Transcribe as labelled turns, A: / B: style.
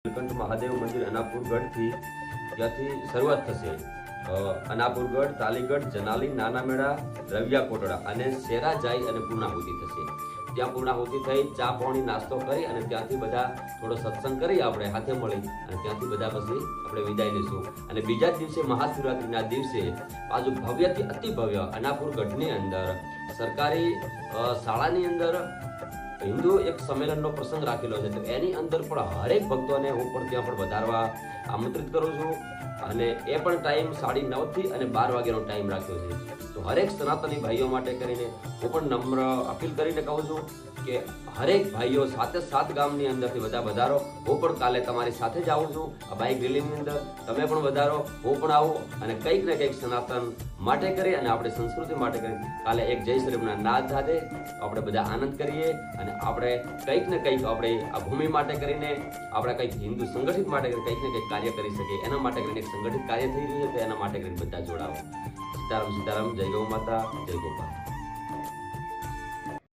A: નીલકંઠ મહાદેવ મંદિર અનાપુરગઢથી ત્યાંથી શરૂઆત થશે। અનાપુરગઢ, તાલીગઢ, જનાલી, નાના મેળા, રવિયા કોટડા અને શેરા જાય અને પૂર્ણાહુતિ થશે। ત્યાં પૂર્ણાહુતિ થઈ ચા પાણી નાસ્તો કરી અને ત્યાંથી બધા થોડો સત્સંગ કરી આપણે હાથે મળી અને ત્યાંથી બધા પછી આપણે વિદાય લઈશું। અને બીજા દિવસે મહાશિવરાત્રિના દિવસે પાછું ભવ્યથી અતિ ભવ્ય અનાપુરગઢની અંદર સરકારી શાળાની અંદર હિન્દુ એક સંમેલનનો પ્રસંગ રાખેલો છે। તો એની અંદર પણ હરેક ભક્તોને હું પણ ત્યાં પણ વધારવા આમંત્રિત કરું છું અને એ પણ ટાઈમ 9:30 થી અને 12 વાગ્યાનો ટાઈમ રાખ્યો છે। તો હરેક સનાતની ભાઈઓ માટે કરીને હું પણ નમ્ર અપીલ કરીને કહું છું કે હરેક ભાઈઓ 7 ગામની અંદરથી બધા વધારો। હું પણ કાલે તમારી સાથે જ આવું છું આ બાઇક રેલીની અંદર, તમે પણ વધારો, હું પણ આવું અને કંઈક ને કંઈક સનાતન માટે કરી અને આપણે સંસ્કૃતિ માટે કરી કાલે એક જય શ્રીના નાદ સાથે આપણે બધા આનંદ કરીએ અને આપણે કંઈક ને કંઈક આપણે આ ભૂમિ માટે કરીને આપણે કંઈક હિન્દુ સંગઠિત માટે કંઈક ને કંઈક કાર્ય કરી શકીએ। એના માટે કરીને એક સંગઠિત કાર્ય થઈ રહ્યું છે, તો એના માટે કરીને બધા જોડાવો। સીતારામ સીતારામ, જય ગૌ માતા, જય ગોપાલ।